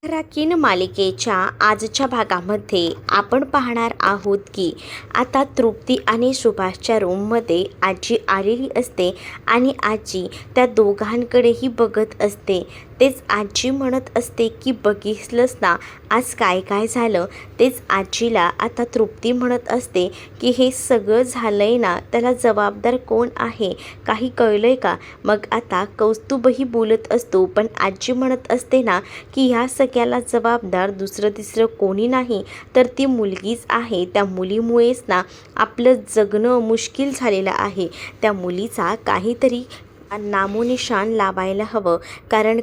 Rakhine मालिकेच्या आजच्या भागामध्ये आपण पाहणार आहोत की आता तृप्ती आणि सुभाषच्या रूममध्ये आजी आलेली असते आणि आजी त्या दोघांकडेही बघत असते. तेच आजी म्हणत असते की बघितलंस ना आज काय काय झालं. तेच आजीला आता तृप्ती म्हणत असते की हे सगळं झालंय ना त्याला जबाबदार कोण आहे काही कळलंय का. मग आता कौस्तुभही बोलत असतो पण आजी म्हणत असते ना की ह्या सगळ्याला जबाबदार दुसरं तिसरं कोणी नाही तर ती मुलगीच आहे. त्या मुलीमुळेच ना आपलं जगणं मुश्किल झालेलं आहे. त्या मुलीचा काहीतरी नामोनिशान लावायला हवं कारण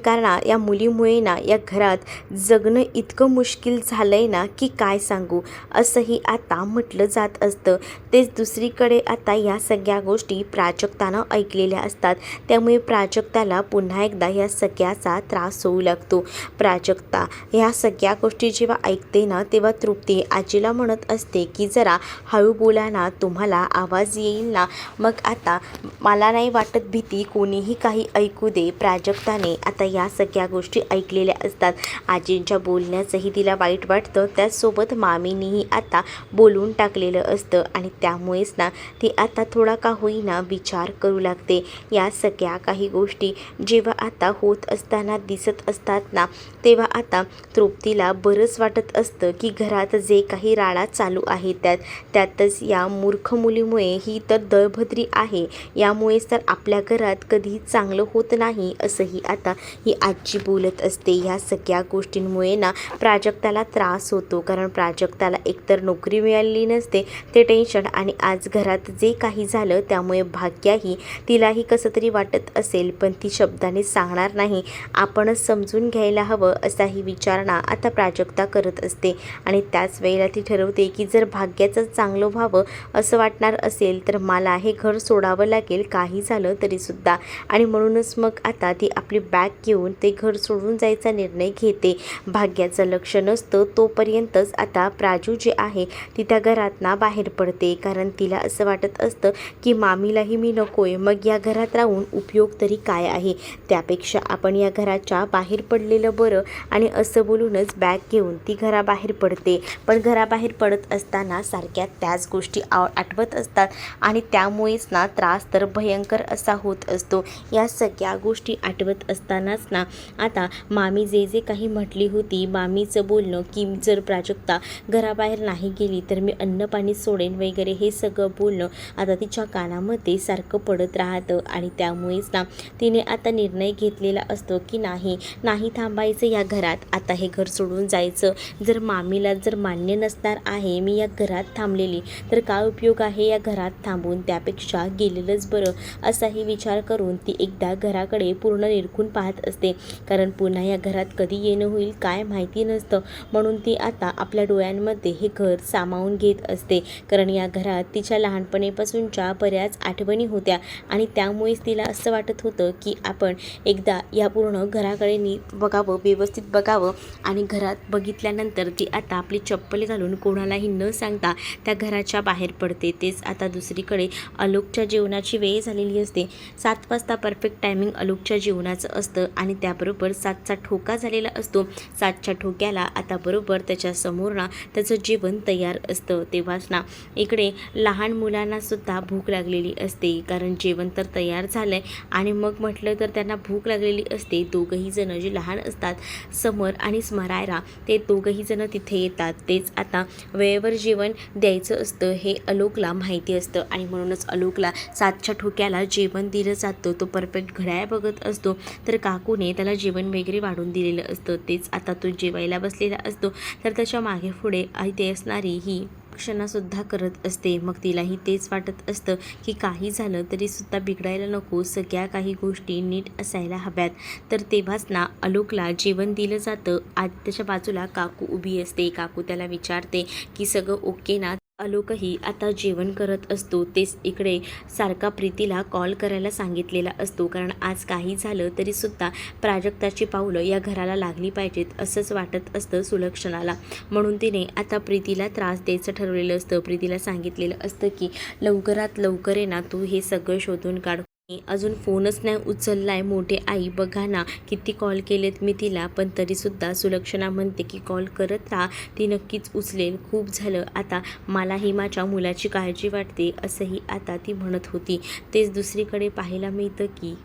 या मुलीमुळे ना या घरात जगणं इतकं मुश्किल झालंय ना की काय सांगू असंही आता म्हटलं जात असतं. तेच दुसरीकडे आता या सगळ्या गोष्टी प्राजक्तानं ऐकलेल्या असतात. त्यामुळे प्राजक्ताला पुन्हा एकदा या सगळ्याचा त्रास होऊ लागतो. प्राजक्ता ह्या सगळ्या गोष्टी जेव्हा ऐकते ना तेव्हा तृप्ती आजीला म्हणत असते की जरा हळू बोला ना, तुम्हाला आवाज येईल ना. मग आता मला नाही वाटत भीती कोणीही काही ऐकू दे. प्राजक्ताने आता या सगळ्या गोष्टी ऐकलेल्या असतात. आजींच्या बोलण्याचंही तिला वाईट वाटतं. त्याचसोबत मामीनीही आता बोलून टाकलेलं असतं आणि त्यामुळेच ना ती आता थोडा का होईना विचार करू लागते. या सगळ्या काही गोष्टी जेव्हा आता होत असताना दिसत असतात ना तेव्हा आता तृप्तीला बरंच वाटत असतं की घरात जे काही राडा चालू आहे त्यातच या मूर्ख मुलीमुळे ही तर दळभद्री आहे. यामुळेच तर आपल्या घरात कधीही चांगलं होत नाही असंही आता ही आजी बोलत असते. या सगळ्या गोष्टींमुळे ना प्राजक्ताला त्रास होतो कारण प्राजक्ताला एकतर नोकरी मिळालेली नसते ते टेन्शन आणि आज घरात जे काही झालं त्यामुळे भाग्याही तिलाही कसं तरी वाटत असेल पण ती शब्दाने सांगणार नाही. आपणच समजून घ्यायला हवं असाही विचार ना आता प्राजक्ता करत असते आणि त्याच वेळेला ती ठरवते की जर भाग्याचं चांगलं व्हावं असं वाटणार असेल तर मला हे घर सोडावं लागेल काही झालं तरीसुद्धा. आणि म्हणूनच मग आता ती आपली बॅग घेऊन ते घर सोडून जायचा निर्णय घेते. भाग्याचं लक्ष नसतं तोपर्यंतच आता प्राजू जे आहे ती त्या घरातना बाहेर पडते कारण तिला असं वाटत असतं की मामीलाही मी नकोय मग या घरात राहून उपयोग तरी काय आहे. त्यापेक्षा आपण या घराच्या बाहेर पडलेलं बरं. आणि असं बोलूनच बॅग घेऊन ती घराबाहेर पडते. पण घराबाहेर पडत असताना सारख्या त्याच गोष्टी आठवत असतात आणि त्यामुळेच ना त्रास तर भयंकर असा होत असतो. या सगळ्या गोष्टी आठवत असतानाच ना आता मामी जे काही म्हटली होती मामीचं बोलणं की जर प्राजक्ता घराबाहेर नाही गेली तर मी अन्न पाणी सोडेन वगैरे हे सगळं बोलणं आता तिच्या कानामध्ये सारखं पडत राहतं आणि त्यामुळेच ना तिने आता निर्णय घेतलेला असतो की नाही थांबायचं या घरात. आता हे घर सोडून जायचं. जर मामीला जर मान्य नसणार आहे मी या घरात थांबलेली तर काय उपयोग आहे या घरात थांबून. त्यापेक्षा गेलेलंच बरं असाही विचार करून ती एकदा घराकडे पूर्ण निरखून पाहत असते कारण पुन्हा या घरात कधी येणं होईल काय माहिती नसतं. म्हणून ती आता आपल्या डोळ्यांमध्ये हे घर सामावून घेत असते कारण या घरात तिच्या लहानपणीपासूनच्या बऱ्याच आठवणी होत्या आणि त्यामुळेच तिला असं वाटत होतं की आपण एकदा या पूर्ण घराकडे बघावं व्यवस्थित बघावं. आणि घरात बघितल्यानंतर ती आता आपली चप्पल घालून कोणालाही न सांगता त्या घराच्या बाहेर पडते. तेच आता दुसरीकडे आलोकच्या जेवणाची वेळ झालेली असते. 7 वाजता परफेक्ट टायमिंग आलोकच्या जेवणाचं असतं आणि त्याबरोबर 7चा ठोका झालेला असतो. 7च्या ठोक्याला आता बरोबर त्याच्या समोर ना त्याचं जेवण तयार असतं. तेव्हाच ना इकडे लहान मुलांना सुद्धा भूक लागलेली असते कारण जेवण तर तयार झालंय आणि मग म्हटलं तर त्यांना भूक लागलेली असते. दोघंही जण जे लहान असतात समर आणि स्मरायरा ते दोघंही जण तिथे येतात. तेच आता वेळेवर जेवण द्यायचं असतं हे आलोकला माहिती असतं आणि म्हणूनच आलोकला 7च्या ठोक्याला जेवण दिलं जातं. तो परफेक्ट घड्याळ बघत असतो तर काकूने त्याला जेवण वगैरे वाढून दिलेलं असतं. तेच आता तो जेवायला बसलेला असतो तर त्याच्या मागे पुढे इथे असणारी ही क्षणासुद्धा करत असते. मग तिलाही तेच वाटत असतं की काही झालं तरीसुद्धा बिघडायला नको, सगळ्या काही गोष्टी नीट असायला हव्यात. तर तेव्हाच ना आलोकला जेवण दिलं जातं. आज त्याच्या बाजूला काकू उभी असते. काकू त्याला विचारते की सगळं ओके ना. आलोकही आता जेवण करत असतो. तेच इकडे सारखा प्रीतीला कॉल करायला सांगितलेला असतो कारण आज काही झालं तरीसुद्धा प्राजक्ताची पावलं या घराला लागली पाहिजेत असंच वाटत असतं सुलक्षणाला. म्हणून तिने आता प्रीतीला त्रास द्यायचं ठरवलेलं असतं. प्रीतीला सांगितलेलं असतं की लवकरात लवकर आहे ना तू हे सगळं शोधून काढ. अजून फोनच नाही उचललाय. मोठे आई बघा ना, किती कॉल केलेत मी तिला, पण तरीसुद्धा सुलक्षणा म्हणते की कॉल करत राहा, ती नक्कीच उचलेल. खूप झालं आता, मलाही माझ्या मुलाची काळजी वाटते, असंही आता ती म्हणत होती. तेच दुसरीकडे पाहायला मिळतं की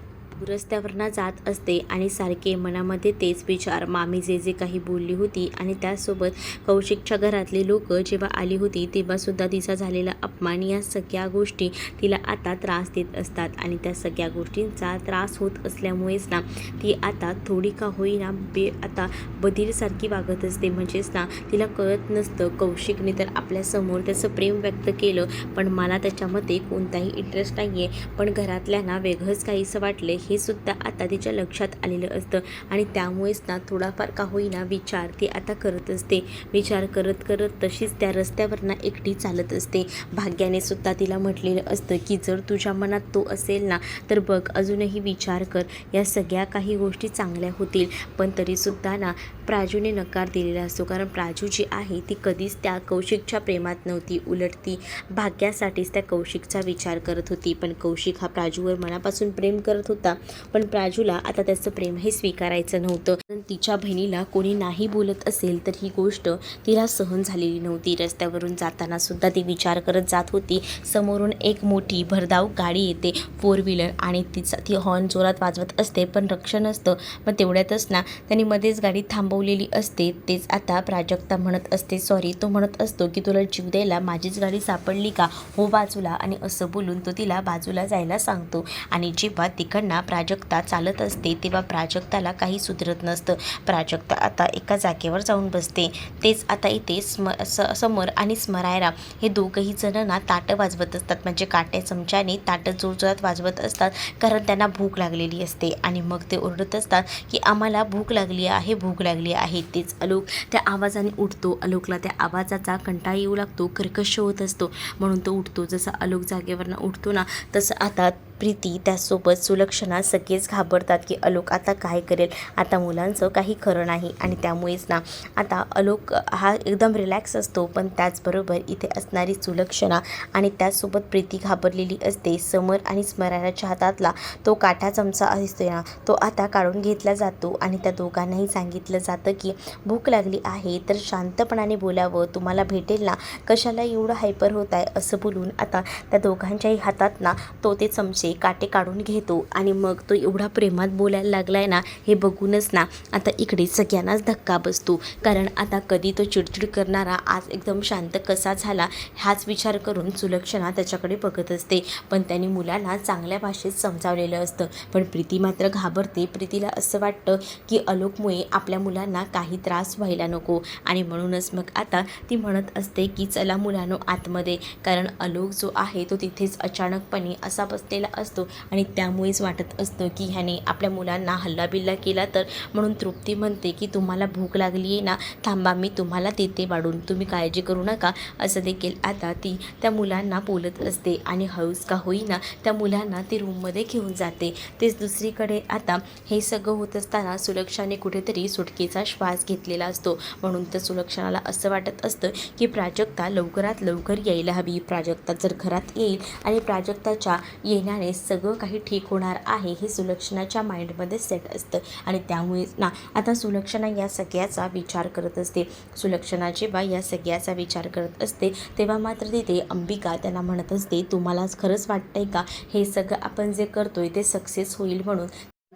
रस्त्यावरनं जात असते आणि सारखे मनामध्ये तेच विचार. मामी जे जे काही बोलली होती आणि त्यासोबत कौशिकच्या घरातले लोक जेव्हा आली होती तेव्हासुद्धा तिचा झालेला अपमान, या सगळ्या गोष्टी तिला आता त्रास देत असतात. आणि त्या सगळ्या गोष्टींचा त्रास होत असल्यामुळेच ना ती आता थोडी का होईना आता बधीरसारखी वागत असते. म्हणजेच ना तिला कळत नसतं, कौशिकने तर आपल्यासमोर त्याचं प्रेम व्यक्त केलं, पण मला त्याच्यामध्ये कोणताही इंटरेस्ट नाही आहे. पण घरातल्यांना वेगळंच काहीसं वाटले हे सुद्धा आता तिच्या लक्षात आलेलं असतं. आणि त्यामुळेच ना थोडाफार का होईना विचार ती आता करत असते. विचार करत करत तशीच त्या रस्त्यावरनं एकटी चालत असते. भाग्याने सुद्धा तिला म्हटलेलं असतं की जर तुझ्या मनात तो असेल ना तर बघ, अजूनही विचार कर, या सगळ्या काही गोष्टी चांगल्या होतील. पण तरीसुद्धा ना प्राजूने नकार दिलेला असतो, कारण प्राजू जी आहे ती कधीच त्या कौशिकच्या प्रेमात नव्हती. उलट ती भाग्यासाठीच त्या कौशिकचा विचार करत होती. पण कौशिक हा प्राजूवर मनापासून प्रेम करत होता, पण प्राजूला आता त्याचं प्रेम हे स्वीकारायचं नव्हतं. तिच्या बहिणीला कोणी नाही बोलत असेल तर ही गोष्ट तिला सहन झालेली नव्हती. रस्त्यावरून जाताना सुद्धा ती विचार करत जात होती. समोरून एक मोठी भरधाव गाडी येते, 4 व्हीलर, आणि ती हॉर्न जोरात वाजवत असते, पण रक्षण असतं. पण तेवढ्यातच ना त्यांनी मध्येच गाडी थांबवलेली असते. तेच आता प्राजक्ता म्हणत असते सॉरी. तो म्हणत असतो की तुला जीव द्यायला माझीच गाडी सापडली का, हो बाजूला, आणि असं बोलून तो तिला बाजूला जायला सांगतो. आणि जेव्हा तिकडनं प्राजक्ता चालत असते तेव्हा प्राजक्ताला काही सुधरत नसतं. प्राजक्ता आता एका जागेवर जाऊन बसते. तेच आता इथे समर आणि स्मरायरा हे दोघंही जण ना ताटं वाजवत असतात, म्हणजे काट्या चमच्याने ताटं जोरजोरात वाजवत असतात, कारण त्यांना भूक लागलेली असते. आणि मग ते ओरडत असतात की आम्हाला भूक लागली आहे, भूक लागली आहे. तेच आलोक त्या आवाजाने उठतो. आलोकला त्या आवाजाचा कंटाळा येऊ लागतो, कर्कश होत असतो, म्हणून तो उठतो. जसं आलोक जागेवरनं उठतो ना तसं आता प्रीती त्यासोबत सुलक्षणा सगळेच घाबरतात की आलोक आता काय करेल. आता मुलांचं काही खरं नाही. आणि त्यामुळेच ना आता आलोक हा एकदम रिलॅक्स असतो, पण त्याचबरोबर इथे असणारी सुलक्षणा आणि त्याचसोबत प्रीती घाबरलेली असते. समर आणि स्मराच्या हातातला तो काठा चमचा असतो ना तो आता काढून घेतला जातो आणि त्या दोघांनाही सांगितलं जातं की भूक लागली आहे तर शांतपणाने बोलावं, तुम्हाला भेटेल ना, कशाला एवढं हायपर होत आहे, असं बोलून आता त्या दोघांच्याही हातात ना तो ते चमचे काटे काढून घेतो. आणि मग तो एवढा प्रेमात बोलायला लागलाय ना हे बघूनच ना आता इकडे सगळ्यांनाच धक्का बसतो, कारण आता कधी तो चिडचिड करणारा आज एकदम शांत कसा झाला हाच विचार करून सुलक्षणा त्याच्याकडे बघत असते. पण त्यांनी मुलांना चांगल्या भाषेत समजावलेलं असतं, पण प्रीती मात्र घाबरते. प्रीतीला असं वाटतं की आलोकमुळे आपल्या मुलांना काही त्रास व्हायला नको. आणि म्हणूनच मग आता ती म्हणत असते की चला मुलांनो आतमध्ये, कारण आलोक जो आहे तो तिथेच अचानकपणे असा बसलेला असतो आणि त्यामुळेच वाटत असतं की ह्याने आपल्या मुलांना हल्लाबिल्ला केला तर. म्हणून तृप्ती म्हणते की तुम्हाला भूक लागली आहे ना, थांबा मी तुम्हाला देते वाढून, तुम्ही काळजी करू नका, असं देखील आता ती त्या मुलांना बोलत असते. आणि हळूच का होईना त्या मुलांना ती रूममध्ये घेऊन जाते. तेच दुसरीकडे आता हे सगळं होत असताना सुलक्षाने कुठेतरी सुटकेचा श्वास घेतलेला असतो. म्हणून तर सुलक्षणाला असं वाटत असतं की प्राजक्ता लवकरात लवकर यायला हवी. प्राजक्ता जर घरात येईल आणि प्राजक्ताच्या येण्याने सगळं काही ठीक होणार आहे हे सुलक्षणाच्या माइंडमध्ये सेट असतं. आणि त्यामुळेच ना आता सुलक्षणा या सगळ्याचा विचार करत असते. सुलक्षणा जेव्हा या सगळ्याचा विचार करत असते तेव्हा मात्र तिथे अंबिका त्यांना म्हणत असते तुम्हाला खरंच वाटतंय का हे सगळं आपण जे करतोय ते सक्सेस होईल म्हणून.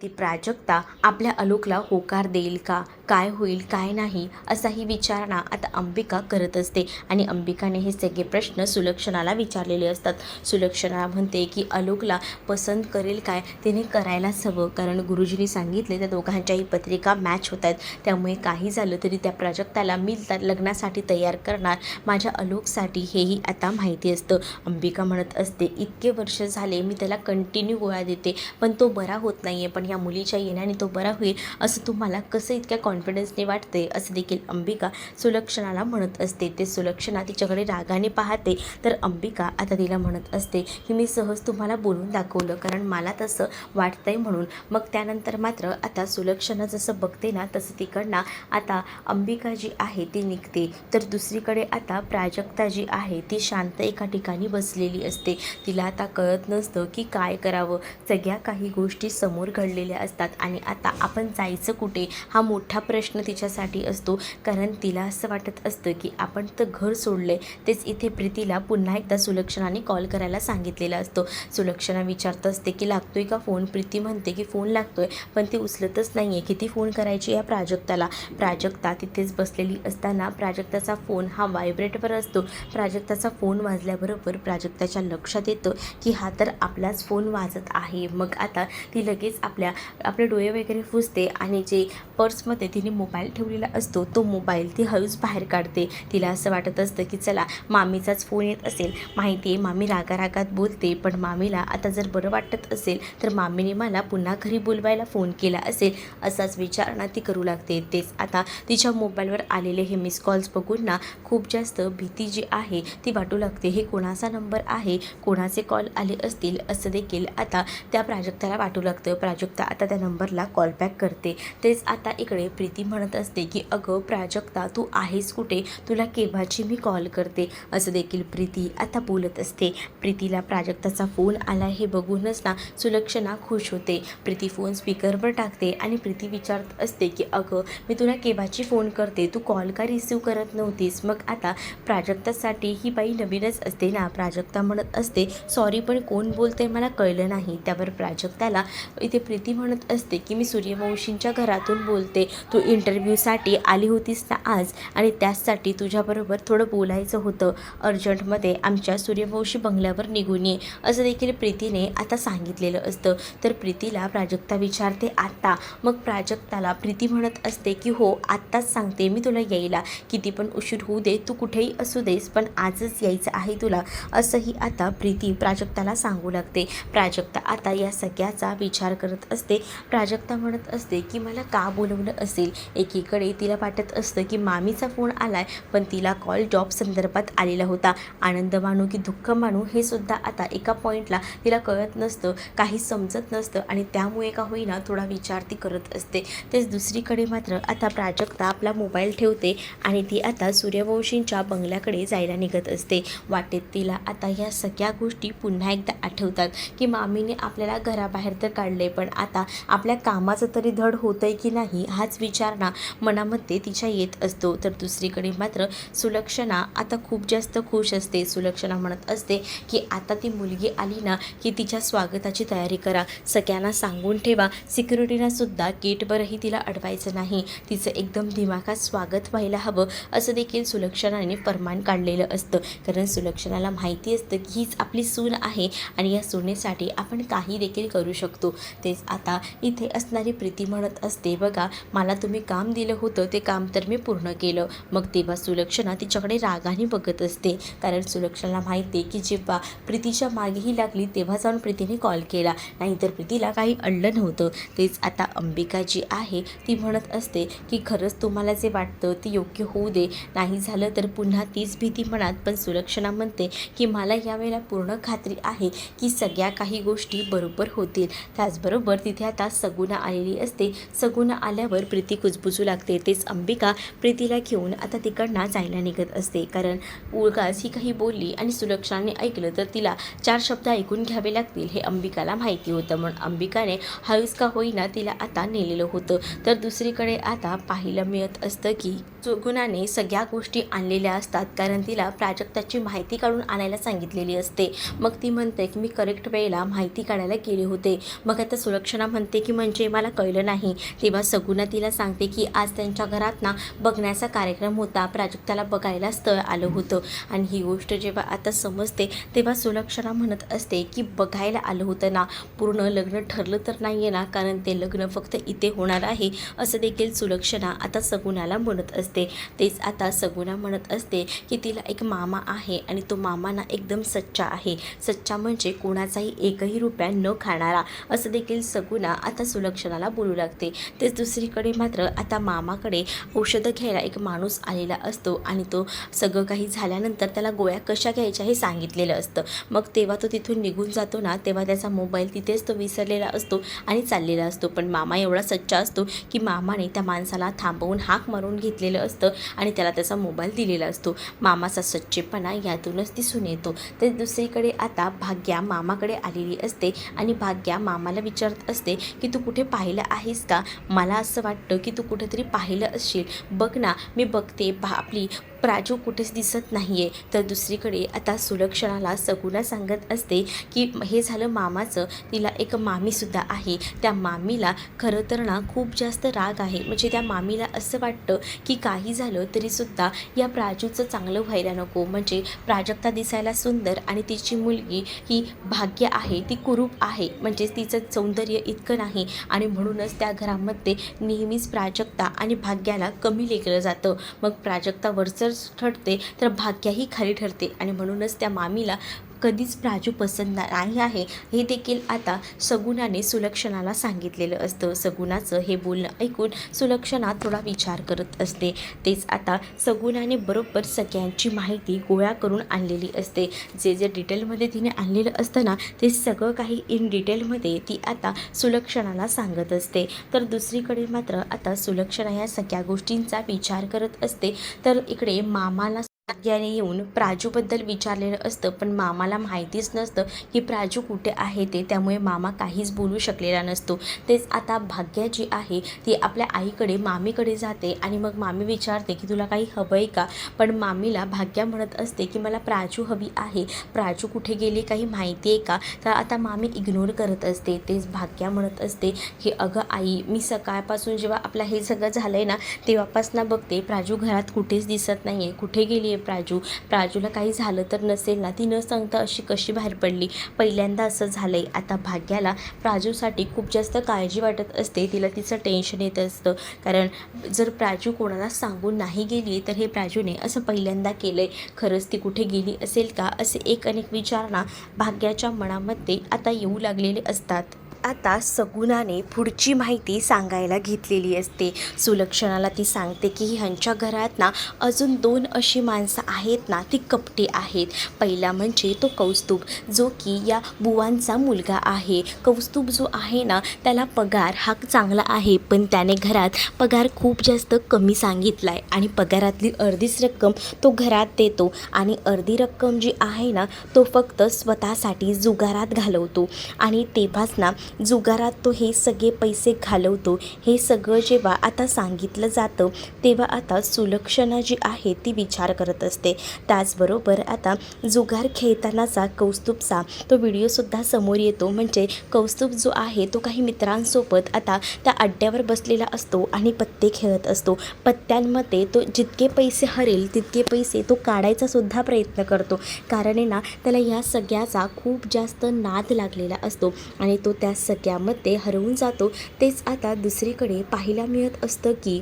ती प्राजक्ता आपल्या आलोकला होकार देईल का, काय होईल काय नाही, असाही विचार ना आता अंबिका करत असते. आणि अंबिकाने हे सगळे प्रश्न सुलक्षणाला विचारलेले असतात. सुलक्षणा म्हणते की आलोकला पसंत करेल काय, तिने करायलाच हवं, कारण गुरुजींनी सांगितले त्या दोघांच्याही पत्रिका मॅच होत आहेत, त्यामुळे काही झालं तरी त्या प्राजक्ताला मी लग्नासाठी तयार करणार माझ्या आलोकसाठी, हेही आता माहिती असतं. अंबिका म्हणत असते इतके वर्ष झाले मी त्याला कंटिन्यू गोळ्या देते पण तो बरा होत नाही आहे, पण आणि या मुलीच्या येण्याने तो बरा होईल असं तुम्हाला कसं इतक्या कॉन्फिडन्सने वाटते, असं देखील अंबिका सुलक्षणाला म्हणत असते. ते सुलक्षणा तिच्याकडे रागाने पाहते, तर अंबिका आता तिला म्हणत असते की मी सहज तुम्हाला बोलून दाखवलं, कारण मला तसं वाटतंय म्हणून. मग त्यानंतर मात्र आता सुलक्षणा जसं बघते ना तसं तिकडनं आता अंबिका जी आहे ती निघते. तर दुसरीकडे आता प्राजक्ता जी आहे ती शांत एका ठिकाणी बसलेली असते. तिला आता कळत नसतं की काय करावं. सगळ्या काही गोष्टी समोर घडलेल्या असतात आणि आता आपण जायचं कुठे हा मोठा प्रश्न तिच्यासाठी असतो. कारण तिला असं वाटत असतं की आपण तर घर सोडले. तेच इथे प्रीतीला पुन्हा एकदा सुलक्षणाने कॉल करायला सांगितलेला असतो. सुलक्षणा विचारत असते की लागतोय का फोन. प्रीती म्हणते की फोन लागतोय, पण ती उचलतच नाही आहे. किती फोन करायची या प्राजक्ताला. प्राजक्ता तिथेच बसलेली असताना प्राजक्ताचा फोन हा व्हायब्रेटवर असतो. प्राजक्ताचा फोन वाजल्याबरोबर प्राजक्ताच्या लक्षात येतं की हा तर आपलाच फोन वाजत आहे. मग आता ती लगेच आपले डोळे वगैरे पुसते आणि जे पर्समध्ये तिने मोबाईल ठेवलेला असतो तो मोबाईल ती हळूच बाहेर काढते. तिला असं वाटत असतं की चला मामीचाच फोन येत असेल. माहिती आहे मामी रागारागात बोलते, पण मामीला आता जर बरं वाटत असेल तर मामीने मला पुन्हा घरी बोलवायला फोन केला असेल, असाच विचार ना ती करू लागते. तेच आता तिच्या मोबाईलवर आलेले हे मिस कॉल्स बघून ना खूप जास्त भीती जी आहे ती वाटू लागते. हे कोणाचा नंबर आहे, कोणाचे कॉल आले असतील असं देखील आता त्या प्राजक्ताला वाटू लागतं. प्राजक्ता आता त्या नंबरला कॉल बॅक करते. तेच आता इकडे प्रीती म्हणत असते की अगं प्राजक्ता तू आहेस कुठे, तुला केव्हाची मी कॉल करते, असं देखील प्रीती आता बोलत असते. प्रीतीला प्राजक्ताचा फोन आला हे बघूनच ना सुलक्षणा खुश होते. प्रीती फोन स्पीकरवर टाकते आणि प्रीती विचारत असते की अगं मी तुला केव्हाची फोन करते, तू कॉल का रिसीव करत नव्हतीस. मग आता प्राजक्तासाठी ही बाई नवीनच असते ना. प्राजक्ता म्हणत असते सॉरी पण कोण बोलते मला कळलं नाही. त्यावर प्राजक्ताला इथे प्रीती म्हणत असते की मी सूर्यवंशींच्या घरातून बोलते, तू इंटरव्ह्यूसाठी आली होतीस ना आज, आणि त्याचसाठी तुझ्याबरोबर थोडं बोलायचं होतं. अर्जंटमध्ये आमच्या सूर्यवंशी बंगल्यावर निघून ये, असं देखील प्रीतीने आता सांगितलेलं असतं. तर प्रीतीला प्राजक्ता विचारते आत्ता. मग प्राजक्ताला प्रीती म्हणत असते की हो आत्ताच सांगते मी तुला यायला, किती पण उशीर होऊ दे, तू कुठेही असू देस पण आजच यायचं आहे तुला, असंही आता प्रीती प्राजक्ताला सांगू लागते. प्राजक्ता आता या सगळ्याचा विचार करत असते. प्राजक्ता म्हणत असते की मला का बोलवलं असेल. एकीकडे तिला वाटत असतं की मामीचा फोन आलाय, पण तिला कॉल जॉब संदर्भात आलेला होता. आनंद मानू की दुःख मानू हे सुद्धा आता एका पॉईंटला तिला कळत नसतं, काही समजत नसतं आणि त्यामुळे का होईना थोडा विचार ती करत असते. तेच दुसरीकडे मात्र आता प्राजक्ता आपला मोबाईल ठेवते आणि ती आता सूर्यवंशींच्या बंगल्याकडे जायला निघत असते. वाटेत तिला आता या सगळ्या गोष्टी पुन्हा एकदा आठवतात की मामीने आपल्याला घराबाहेर तर काढले, पण आता आपल्या कामाचं तरी धड होतंय की नाही हाच विचार ना मनामध्ये तिच्या येत असतो. तर दुसरीकडे मात्र सुलक्षणा आता खूप जास्त खुश असते. सुलक्षणा म्हणत असते की आता ती मुलगी आली ना की तिच्या स्वागताची तयारी करा, सगळ्यांना सांगून ठेवा, सिक्युरिटीला सुद्धा गेटवरही तिला अडवायचं नाही, तिचं एकदम दिमाखात स्वागत व्हायला हवं, असं देखील सुलक्षणाने फरमान काढलेलं असतं. कारण सुलक्षणाला माहिती असतं की हीच आपली सून आहे आणि या सुनेसाठी आपण काही देखील करू शकतो. तेच आता इथे असणारी प्रीती म्हणत असते बघा मला तुम्ही काम दिलं होतं ते काम तर मी पूर्ण केलं. मग तेव्हा सुलक्षणा तिच्याकडे रागाने बघत असते, कारण सुलक्षणाला माहिती आहे की जेव्हा प्रीतीच्या मागेही लागली तेव्हा जाऊन प्रीतीने कॉल केला, नाहीतर प्रीतीला काही अडलं नव्हतं. तेच आता अंबिका जी आहे ती म्हणत असते की खरंच तुम्हाला जे वाटतं ते योग्य होऊ दे, नाही झालं तर पुन्हा तीच भीती मनात. पण सुलक्षणा म्हणते की मला यावेळेला पूर्ण खात्री आहे की सगळ्या काही गोष्टी बरोबर होतील. त्याचबरोबर तिथे आता सगुणा आलेली असते. सगुणा आल्यावर प्रीती कुजबुजू लागते. तेच अंबिका प्रीतीला घेऊन आता तिकडनं जायला निघत असते, कारण उगाच ही काही बोलली आणि सुलक्षणाने ऐकलं तर तिला 4 शब्द ऐकून घ्यावे लागतील हे अंबिकाला माहिती होतं. म्हणून अंबिकाने हळूच का होईना तिला आता नेलेलं होतं. तर दुसरीकडे आता पाहायला मिळत असतं की सगुणाने सगळ्या गोष्टी आणलेल्या असतात, कारण तिला प्राजक्ताची माहिती काढून आणायला सांगितलेली असते. मग ती म्हणते की मी करेक्ट वेळेला माहिती काढायला गेले होते. मग आता सुलक्षणा म्हणते की म्हणजे मला कळलं नाही. तेव्हा सगुणा तिला सांगते की आज त्यांच्या घरात ना बघण्याचा कार्यक्रम होता, प्राजक्ताला बघायला स्थळ आलं होतं. आणि ही गोष्ट जेव्हा आता समजते तेव्हा सुलक्षणा म्हणत असते की बघायला आलं होतं ना, पूर्ण लग्न ठरलं तर नाही आहे ना, कारण ते लग्न फक्त इथे होणार आहे, असं देखील सुलक्षणा आता सगुणाला म्हणत असते. तेच आता सगुणा म्हणत असते की तिला एक मामा आहे आणि तो मामा ना एकदम सच्चा आहे. सच्चा म्हणजे कोणाचाही एकही रुपया न खाणारा, असं देखील सगुना आता सुलक्षणाला बोलू लागते. तेच दुसरीकडे मात्र आता मामाकडे औषधं घ्यायला एक माणूस आलेला असतो आणि तो सगळं काही झाल्यानंतर त्याला गोळ्या कशा घ्यायच्या हे सांगितलेलं असतं. मग तेव्हा तो तिथून निघून जातो ना, तेव्हा त्याचा मोबाईल तिथेच तो विसरलेला असतो आणि चाललेला असतो. पण मामा एवढा सच्चा असतो की मामाने त्या माणसाला थांबवून हाक मारून घेतलेलं असतं आणि त्याला त्याचा मोबाईल दिलेला असतो. मामाचा सच्चेपणा यातूनच दिसून येतो. तर दुसरीकडे आता भाग्या मामाकडे आलेली असते आणि भाग्या मामाला विचारत असते की तू कुठे पाहिलं आहेस का? मला असं वाटतं की तू कुठेतरी पाहिलं असशील. बघ ना, मी बघते आपली प्राजू कुठेच दिसत नाही आहे. तर दुसरीकडे आता सुलक्षणाला सगुना सांगत असते की हे झालं मामाचं, तिला एक मामीसुद्धा आहे. त्या मामीला खरं तर ना खूप जास्त राग आहे. म्हणजे त्या मामीला असं वाटतं की काही झालं तरीसुद्धा या प्राजूचं चांगलं व्हायला नको. म्हणजे प्राजक्ता दिसायला सुंदर आणि तिची मुलगी ही भाग्य आहे, ती कुरूप आहे. म्हणजे तिचं सौंदर्य इतकं नाही आणि म्हणूनच त्या घरामध्ये नेहमीच प्राजक्ता आणि भाग्याला कमी लेखलं जातं. मग प्राजक्ता वरचढ ठरते तर भाग्याही खाली ठरते आणि म्हणूनच त्या मामीला कधीच प्राजू पसंत नाही आहे हे देखील आता सगुनाने सुलक्षणाला सांगितलेलं असतं. सगुनाचं हे बोलणं ऐकून सुलक्षणा थोडा विचार करत असते. तेच आता सगुनाने बरोबर सगळ्यांची माहिती गोळा करून आणलेली असते. जे डिटेलमध्ये तिने आणलेलं असतं ना, ते सगळं काही इन डिटेलमध्ये ती आता सुलक्षणाला सांगत असते. तर दुसरीकडे मात्र आता सुलक्षणा या सगळ्या गोष्टींचा विचार करत असते. तर इकडे मामाला भाग्याने येऊन प्राजूबद्दल विचारलेलं असतं, पण मामाला माहितीच नसतं की प्राजू कुठे आहे ते. त्यामुळे मामा काहीच बोलू शकलेला नसतो. तेच आता भाग्या जी आहे ती आपल्या आईकडे मामीकडे जाते आणि मग मामी विचारते की तुला काही हवं आहे का? पण मामीला भाग्या म्हणत असते की मला प्राजू हवी आहे. प्राजू कुठे गेली काही माहिती आहे का? तर आता मामी इग्नोर करत असते. तेच भाग्या म्हणत असते की अगं आई, मी सकाळपासून जेव्हा आपलं हे सगळं झालं आहे ना, तेव्हापासून बघते प्राजू घरात कुठेच दिसत नाही आहे. कुठे गेली प्राजूला काही झालं तर नसेल ना? ती न सांगता अशी कशी बाहेर पडली? पहिल्यांदा असं झालंय. आता भाग्याला प्राजूसाठी खूप जास्त काळजी वाटत असते. तिला तिचं टेन्शन येत असतं, कारण जर प्राजू कोणाला सांगून नाही गेली तर हे प्राजूने असं पहिल्यांदा केलंय. खरंच ती कुठे गेली असेल का? असे अनेक विचारणा भाग्याच्या मनामध्ये आता येऊ लागलेले असतात. आता सगुनाने पुढची माहिती सांगायला घेतलेली असते. सुलक्षणाला ती सांगते की ह्यांच्या घरात ना अजून 2 अशी माणसं आहेत ना, ती कपटी आहेत. पहिला म्हणजे तो कौस्तुभ, जो की या बुवांचा मुलगा आहे. कौस्तुभ जो आहे ना, त्याला पगार हा चांगला आहे, पण त्याने घरात पगार खूप जास्त कमी सांगितला आहे आणि पगारातली अर्धीच रक्कम तो घरात देतो आणि अर्धी रक्कम जी आहे ना, तो फक्त स्वतःसाठी जुगारात घालवतो. आणि तेव्हाच ना जुगारात तो हे सगळे पैसे घालवतो. हे सगळं जेव्हा आता सांगितलं जातं तेव्हा आता सुलक्षणा जी आहे ती विचार करत असते. त्याचबरोबर आता जुगार खेळतानाचा कौस्तुभचा तो व्हिडिओसुद्धा समोर येतो. म्हणजे कौस्तुभ जो आहे तो काही मित्रांसोबत आता त्या अड्ड्यावर बसलेला असतो आणि पत्ते खेळत असतो. पत्त्यांमध्ये तो जितके पैसे हरेल तितके पैसे तो काढायचा सुद्धा प्रयत्न करतो, कारण आहे ना त्याला या सगळ्याचा खूप जास्त नाद लागलेला असतो आणि तो त्या सगळ्यामध्ये हरवून जातो. तेच आता दुसरीकडे पाहायला मिळत असतं की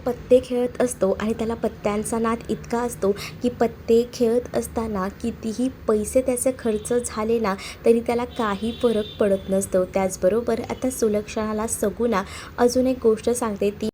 पत्ते खेळत असतो आणि त्याला पत्त्यांचा नाद इतका असतो की पत्ते खेळत असताना कितीही पैसे त्याचे खर्च झाले ना तरी त्याला काही फरक पडत नसतो. त्याचबरोबर आता सुलक्षणाला सगुना अजून एक गोष्ट सांगते, ती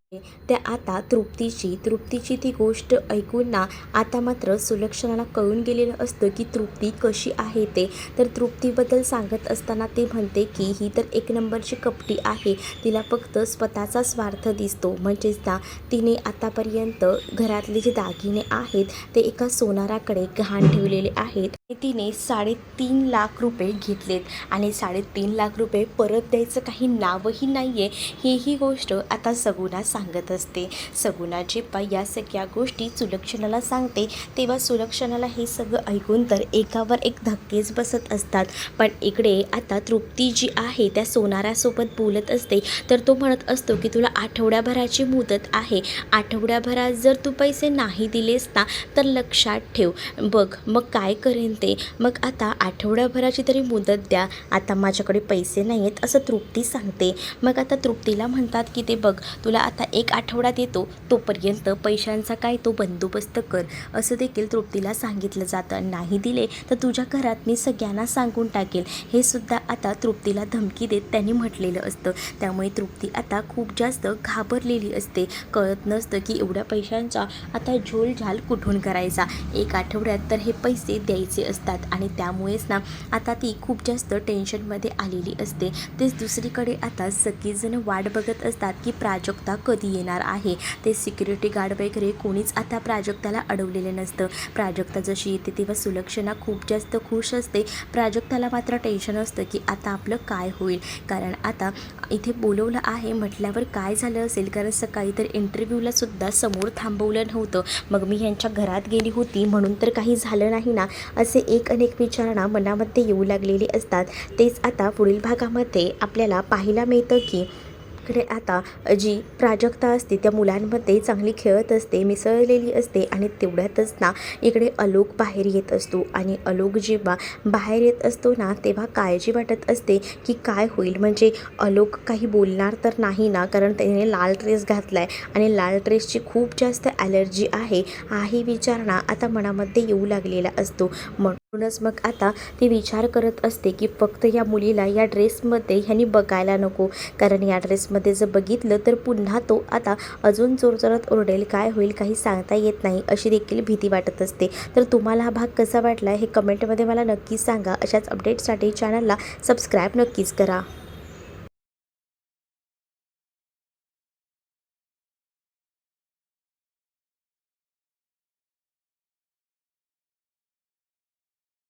त्या आता तृप्तीची ती गोष्ट ऐकून ना आता मात्र सुलक्षणाला कळून गेलेलं असतं की तृप्ती कशी आहे ते. तर तृप्तीबद्दल सांगत असताना ते म्हणते की ही तर 1 नंबरची कपटी आहे. तिला फक्त स्वतःचा स्वार्थ दिसतो. म्हणजेच ना तिने आतापर्यंत घरातले जे दागिने आहेत ते एका सोनाराकडे गहाण ठेवलेले आहेत. तिने 3.5 लाख रुपये घेतलेत आणि 3.5 लाख रुपये परत द्यायचं काही नावही नाही आहे. ही गोष्ट आता सगुना सांगत असते. सगुना जेव्हा या सगळ्या गोष्टी सुलक्षणाला सांगते तेव्हा सुलक्षणाला हे सगळं ऐकून तर एकावर एक धक्केच बसत असतात. पण इकडे आता तृप्ती जी आहे त्या सोनारासोबत बोलत असते. तर तो म्हणत असतो की तुला आठवड्याभराची मुदत आहे. आठवड्याभरात जर तू पैसे नाही दिलेस ना तर लक्षात ठेव, बघ मग काय करेन ते. मग आता आठवड्याभराची तरी मुदत द्या, आता माझ्याकडे पैसे नाही आहेत असं तृप्ती सांगते. मग आता तृप्तीला म्हणतात की ते बघ, तुला आता 1 आठवडा देतो, तोपर्यंत पैशांचा काय तो बंदोबस्त कर, असं देखील तृप्तीला सांगितलं जातं. नाही दिले तर तुझ्या घरात मी सगळ्यांना सांगून टाकेल, हे सुद्धा आता तृप्तीला धमकी देत त्यांनी म्हटलेलं असतं. त्यामुळे तृप्ती आता खूप जास्त घाबरलेली असते. कळत नसतं की एवढ्या पैशांचा आता झोलझाल कुठून करायचा. 1 आठवड्यात तर हे पैसे द्यायचे असतात आणि त्यामुळेच ना आता ती खूप जास्त टेन्शनमध्ये आलेली असते. तेच दुसरीकडे आता सगळेजण वाट बघत असतात की प्राजक्ता कधी येणार आहे. ते सिक्युरिटी गार्ड वगैरे कोणीच आता प्राजक्ताला अडवलेलं नसतं. प्राजक्ता जशी येते तेव्हा सुलक्षणा खूप जास्त खुश असते. प्राजक्ताला मात्र टेन्शन असतं की आता आपलं काय होईल, कारण आता इथे बोलवलं आहे म्हटल्यावर काय झालं असेल, कारण सकाळी तर इंटरव्ह्यूला सुद्धा समोर थांबवलं नव्हतं, मग मी ह्यांच्या घरात गेली होती म्हणून तर काही झालं नाही ना, असे अनेक विचारणा मनामध्ये येऊ लागलेली असतात. तेच आता पुढील भागामध्ये आपल्याला पाहायला मिळतं की इकडे आता जी प्राजक्ता असते त्या मुलांमध्ये चांगली खेळत असते, मिसळलेली असते आणि तेवढ्यातच ना इकडे आलोक बाहेर येत असतो आणि आलोक जेव्हा बाहेर येत असतो ना तेव्हा काळजी वाटत असते की काय होईल, म्हणजे आलोक काही बोलणार तर नाही ना, कारण त्याने लाल ड्रेस घातला आहे आणि लाल ड्रेसची खूप जास्त ॲलर्जी आहे, हाही विचारणा आता मनामध्ये येऊ लागलेला असतो. म्हणूनच मग आता ती विचार करत असते की फक्त या मुलीला या ड्रेसमध्ये ह्यांनी बघायला नको, कारण या ड्रेसमध्ये जर बघितलं तर पुन्हा तो आता अजून जोरजोरात ओरडेल, काय होईल काही सांगता येत नाही, अशी देखील भीती वाटत असते. तर तुम्हाला हा भाग कसा वाटला हे कमेंटमध्ये मला नक्कीच सांगा. अशाच अपडेट्ससाठी चॅनलला सबस्क्राईब नक्कीच करा.